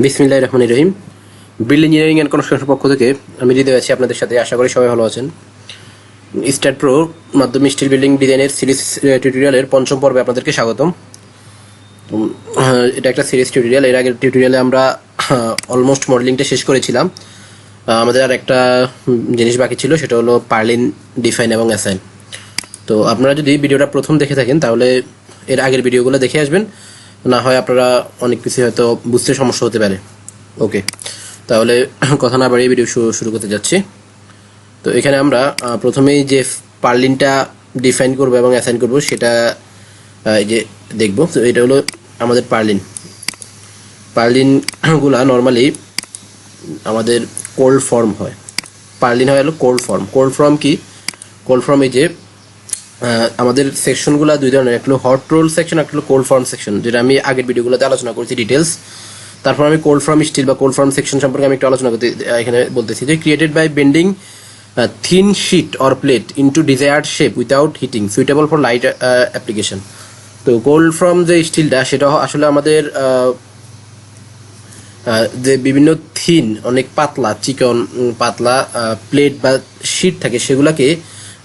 বিসমিল্লাহির রহমানির রহিম। Build engineering and construction পক্ষ থেকে আমি হৃদয় আছি আপনাদের সাথে। আশা করি সবাই ভালো আছেন। স্টাড প্রো মাধ্যমে স্টিল বিল্ডিং ডিজাইনের সিরিজ টিউটোরিয়ালের পঞ্চম পর্বে আপনাদেরকে স্বাগতম। এটা একটা সিরিজ টিউটোরিয়াল। এর আগের টিউটোরিয়ালে আমরা অলমোস্ট মডেলিংটা শেষ করেছিলাম। আমাদের আর একটা জিনিস বাকি ছিল, সেটা হলো পার্লিন ডিফাইন এবং অ্যাসাইন। তো আপনারা যদি ভিডিওটা প্রথম দেখে থাকেন তাহলে এর আগের ভিডিওগুলো দেখে আসবেন, না হয় আপনারা অনেক কিছু হয়তো বুঝতে সমস্যা হতে পারে। ওকে, তাহলে কথা না বাড়িয়ে ভিডিও শুরু করতে যাচ্ছি। তো এখানে আমরা প্রথমেই যে পার্লিনটা ডিফাইন করব এবং অ্যাসাইন করব সেটা এই যে দেখব। তো এটা হলো আমাদের পার্লিনগুলা নর্মালি আমাদের কোল্ড ফর্ম হয়। পার্লিন হয় হলো কোল্ড ফর্ম। কোল্ড ফর্ম এই যে আমাদের সেকশনগুলো দুই ধরনের, একটা হলো হট রোল সেকশন, একটা হলো কোল্ড ফর্ম সেকশন, যেটা আমি আগের ভিডিওগুলোতে আলোচনা করেছি ডিটেলস। তারপর আমি কোল্ড ফর্ম স্টিল বা কোল্ড ফর্ম সেকশন সম্পর্কে আমি একটু আলোচনা করতে এখানে বলতেছি যে created by bending thin sheet or plate into desired shape without heating, suitable for light application. তো কোল্ড ফর্ম যে স্টিলটা সেটা আসলে আমাদের যে বিভিন্ন থিন, অনেক পাতলা, চিকন পাতলা প্লেট বা শিট থাকে, সেগুলাকে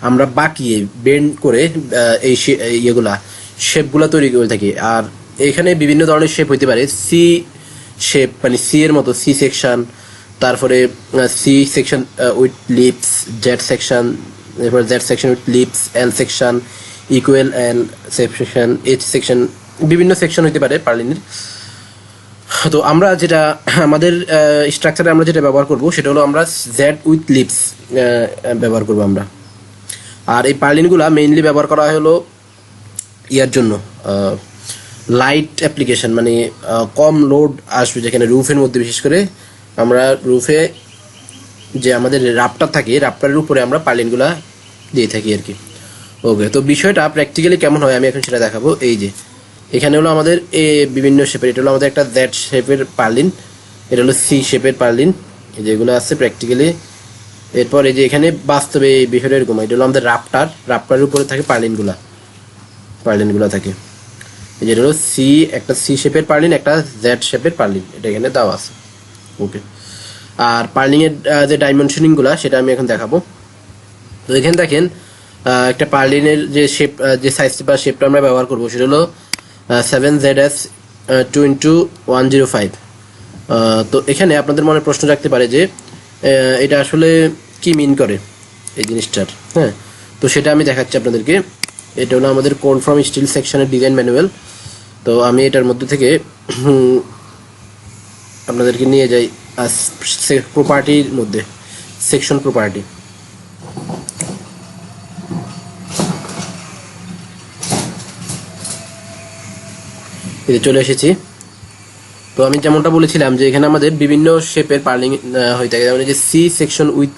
আমরা বাঁকিয়ে বেন্ড করে এই ইয়েগুলা শেপগুলা তৈরি করে থাকি। আর এখানে বিভিন্ন ধরনের শেপ হইতে পারে। সি শেপ মানে সি এর মতো সি সেকশন, তারপরে C section with lips, Z section, এরপর Z section with lips, L section, equal L section, H section, বিভিন্ন সেকশন হইতে পারে পার্লিনের। তো আমরা যেটা আমাদের স্ট্রাকচারে আমরা যেটা ব্যবহার করব সেটা হলো আমরা জেড উইথ লিপস ব্যবহার করব আমরা। আর এই পার্লিনগুলা মেইনলি ব্যবহার করা হলো ইয়ার জন্য, লাইট অ্যাপ্লিকেশন, মানে কম লোড আসবে যেখানে রুফের মধ্যে, বিশেষ করে আমরা রুফে যে আমাদের রাফটার থাকে, রাফটারের উপরে আমরা পার্লিনগুলা দিয়ে থাকি আর কি। ওকে, তো বিষয়টা প্র্যাকটিক্যালি কেমন হয় আমি এখন সেটা দেখাবো। এই যে এখানে হলো আমাদের বিভিন্ন শেপের, এটা হলো আমাদের একটা জেড শেপের পার্লিন, এটা হলো সি শেপের পার্লিন, এই যেগুলো আছে প্র্যাকটিক্যালি। এরপর এই যে এখানে বাস্তবে এই বিষয়টা এরকম, এটা হলো আমাদের রাফটারের উপরে থাকে পার্লিনগুলা থাকে। যেটা হলো সি, একটা সি শেপের পার্লিন, একটা জেড শেপের পার্লিন, এটা এখানে দেওয়া আছে। ওকে, আর পার্লিংয়ের যে ডাইমেনশনিংগুলো সেটা আমি এখন দেখাবো। তো এখানে দেখেন একটা পার্লিনের যে শেপ, যে সাইজটা বা শেপটা আমরা ব্যবহার করবো সেটা হলো 7ZS 2x105। তো এখানে আপনাদের মনে প্রশ্ন রাখতে পারে যে এটা আসলে কি মিন করে এই জিনিসটার। হ্যাঁ, তো সেটা আমি দেখাচ্ছি আপনাদেরকে। এটা হলো আমাদের কোল্ড ফর্ম স্টিল সেকশনের ডিজাইন ম্যানুয়াল। তো আমি এটার মধ্যে থেকে আপনাদেরকে নিয়ে যাই প্রপার্টির মধ্যে, সেকশন প্রপার্টি। এতে চলে এসেছি। তো আমি যেমনটা বলেছিলাম যে এখানে আমাদের বিভিন্ন শেপের পার্লিং হয়ে থাকে, যেমন যে সি সেকশন উইথ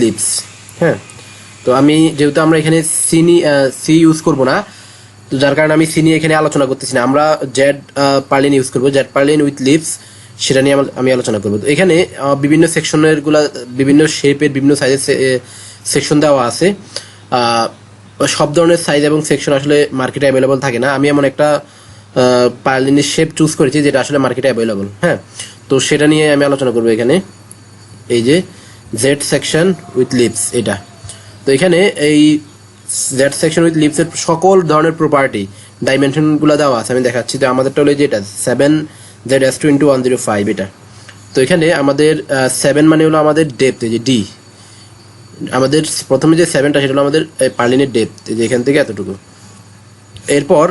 লিপস। হ্যাঁ, তো আমি যেহেতু আমরা এখানে সি ইউজ করব না, তো যার কারণে আমি সি নিয়ে এখানে আলোচনা করতেছি না। আমরা জেড পার্লিন ইউজ করবো, জেড পার্লিন উইথ লিপস, সেটা নিয়ে আমি আলোচনা করবো। তো এখানে বিভিন্ন সেকশনের গুলা, বিভিন্ন শেপের বিভিন্ন সাইজের সেকশন দেওয়া আছে। সব ধরনের সাইজ এবং সেকশন আসলে মার্কেটে অ্যাভেলেবল থাকে না। আমি এমন একটা পার্লিনের শেপ চুজ করেছি যেটা আসলে মার্কেটে অ্যাভেলেবল। হ্যাঁ, তো সেটা নিয়ে আমি আলোচনা করবো এখানে। এই যে জেড সেকশন উইথ লিপস এটা, তো এখানে এই জেড সেকশন উইথ লিপসের সকল ধরনের প্রপার্টি ডাইমেনশনগুলো দেওয়া আছে। আমি দেখাচ্ছি। তো আমাদেরটা হলো যে এটা 7ZS2x105 এটা। তো এখানে আমাদের 7 মানে হলো আমাদের ডেপথ, এই যে ডি, আমাদের প্রথমে যে 7টা সেটা হলো আমাদের পার্লিনের ডেপথ, এই যে এখান থেকে এতটুকু। এরপর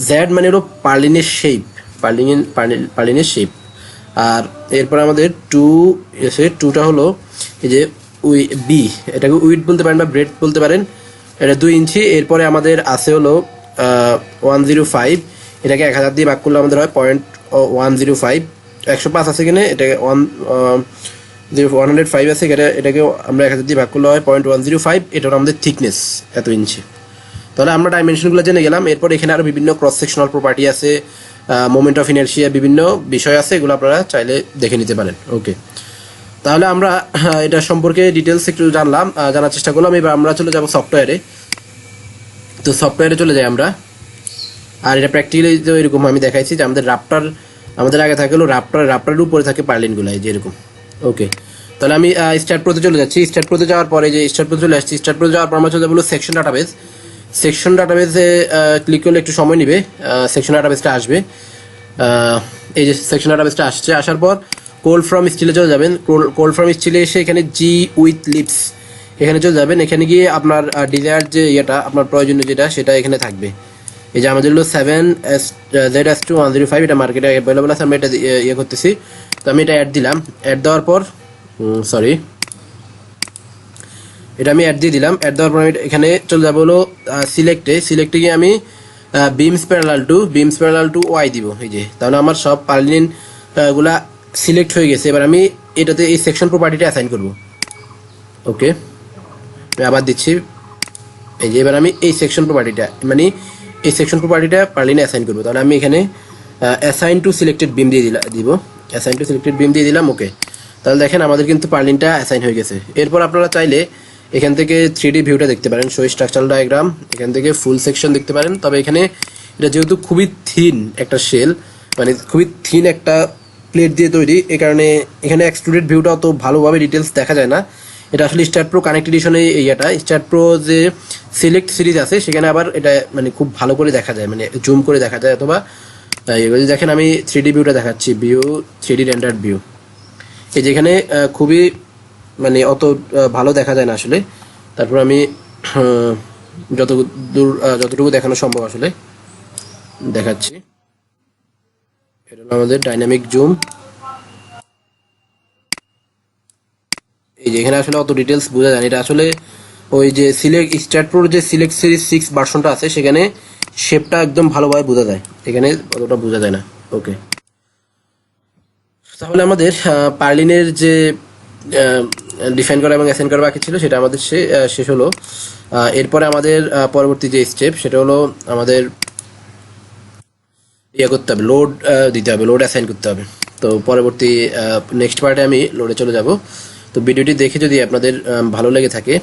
জেড মানে হলো পার্লিনের শেপ, পার্লিনের শেপ। আর এরপর আমাদের 2টা হলো এই যে বি, এটাকে উইড বলতে পারেন বা ব্রেড বলতে পারেন, এটা 2 ইঞ্চি। এরপরে আমাদের আছে হলো 105, এটাকে 1000 দিয়ে ভাগ করলে আমাদের হয় 0.105। 105 আছে কিনে, এটাকে 105 আছে, এটাকে আমরা 1000 দিয়ে ভাগ করলে হয় 0.105। এটা হলো আমাদের থিকনেস, এত ইঞ্চি। তাহলে আমরা ডাইমেনশনগুলো জেনে গেলাম। এরপর এখানে আরো বিভিন্ন ক্রস সেকশনাল প্রপার্টি আছে, মোমেন্ট অফ ইনার্শিয়া, বিভিন্ন বিষয় আছে, এগুলো আপনারা চাইলে দেখে নিতে পারেন। ওকে, তাহলে আমরা এটা সম্পর্কে ডিটেলস একটু জানার চেষ্টা করলাম। এবার আমরা চলে যাব সফটওয়্যারে। তো সফটওয়্যারে চলে যাই আমরা। আর এটা প্র্যাকটিক্যালি তো এরকম আমি দেখাইছি যে আমাদের আগে থাকে হলো রাপ্টারের উপরে থাকে পার্লিনগুলো, এই যে এরকম। ওকে, তাহলে আমি স্টার্ট প্রোতে চলে যাচ্ছি। স্টার্ট প্রোতে যাওয়ার পরে যে স্টার্ট প্রোতে চলে আসছি, স্টার্ট প্রোতে যাওয়ার পর আমরা চলে যাবো সেকশন ডাটাবেস। সেকশন ডাটাবেসে ক্লিক করলে একটু সময় নেবে, সেকশন ডাটাবেসটা আসবে। এই যে সেকশন ডাটাবেসটা আসছে, আসার পর কোল্ড ফ্রম স্টিলে চলে যাবেন। কোল্ড ফ্রম স্টিলে এসে এখানে জি উইথ লিপস এখানে চলে যাবেন। এখানে গিয়ে আপনার ডিজায়ার যে ইয়েটা আপনার প্রয়োজনীয় যেটা সেটা এখানে থাকবে। এই যে আমাদের হলো 7ZS2105, এটা মার্কেটে অ্যাভেলেবল আছে, আমি এটা ইয়ে করতেছি। তো আমি এটা অ্যাড দিলাম, অ্যাড দেওয়ার পর এটা আমি অ্যাড দিয়ে দিলাম। অ্যাড দেওয়ার পর আমি এখানে চলে যাবো হলো সিলেক্টে গিয়ে আমি বিমস প্যারালাল টু ওয়াই দিব। এই যে তাহলে আমার সব পার্লিন গুলা সিলেক্ট হয়ে গেছে। এবার আমি এটাতে এই সেকশন প্রপার্টিটা অ্যাসাইন করব। ওকে, আমি আবার দিচ্ছি। এই যে এবার আমি এই সেকশন প্রপার্টিটা পার্লিনে অ্যাসাইন করবো। তাহলে আমি এখানে অ্যাসাইন টু সিলেক্টেড বিম দিয়ে দিব, অ্যাসাইন টু সিলেক্টেড বিম দিয়ে দিলাম। ওকে, তাহলে দেখেন আমাদের কিন্তু পার্লিনটা অ্যাসাইন হয়ে গেছে। এরপর আপনারা চাইলে এখান থেকে 3D ভিউটা দেখতে পারেন, শো স্ট্রাকচারাল ডায়াগ্রাম, এখান থেকে ফুল সেকশন দেখতে পারেন। তবে এখানে এটা যেহেতু খুবই থিন একটা শেল, মানে খুবই থিন একটা প্লেট দিয়ে তৈরি, এই কারণে এখানে এক্সট্রুডেড ভিউটা অত ভালোভাবে ডিটেলস দেখা যায় না। এটা আসলে স্টার্ট প্রো কানেক্ট এডিশনে এইটা স্টার্ট প্রো যে সিলেক্ট সিরিজ আছে সেখানে আবার এটা মানে খুব ভালো করে দেখা যায়, মানে জুম করে দেখা যায়। অথবা এগুলো দেখেন আমি 3D ভিউটা দেখাচ্ছি, ভিউ 3D রেন্ডার্ড ভিউ। এই যেখানে খুবই মানে অত ভালো দেখা যায় না আসলে। তারপর আমি যতটুকু দেখানো সম্ভব আসলে দেখাচ্ছি। এটা হলো আমাদের ডাইনামিক জুম। এই যে এখানে আসলে অত ডিটেলস বোঝা যায় না, এটা আসলে ওই যে স্টার্ট প্রোর যে সিলেক্ট সিরিজ 6 ভার্সনটা আছে সেখানে শেপটা একদম ভালোভাবে বোঝা যায়, এখানে অতটা বোঝা যায় না। ওকে, তাহলে আমাদের পার্লিনের যে ডিফাইন করা এবং অ্যাসাইন করা বাকি ছিল সেটা আমাদের শেষ হলো। এরপরে আমাদের পরবর্তী যে স্টেপ সেটা হলো আমাদের করতে হবে, লোড দিতে হবে, লোড অ্যাসাইন করতে হবে। তো পরবর্তী নেক্সট পার্টে আমি লোডে চলে যাব। তো ভিডিওটি দেখে যদি আপনাদের ভালো লেগে থাকে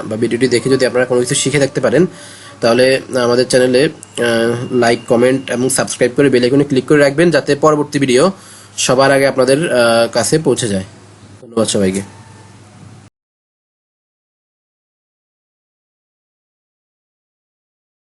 বা ভিডিওটি দেখে যদি আপনারা কোনো কিছু শিখে থাকতে পারেন, তাহলে আমাদের চ্যানেলে লাইক, কমেন্ট এবং সাবস্ক্রাইব করে বেল আইকনে ক্লিক করে রাখবেন, যাতে পরবর্তী ভিডিও সবার আগে আপনাদের কাছে পৌঁছে যায়। ধন্যবাদ সবাইকে।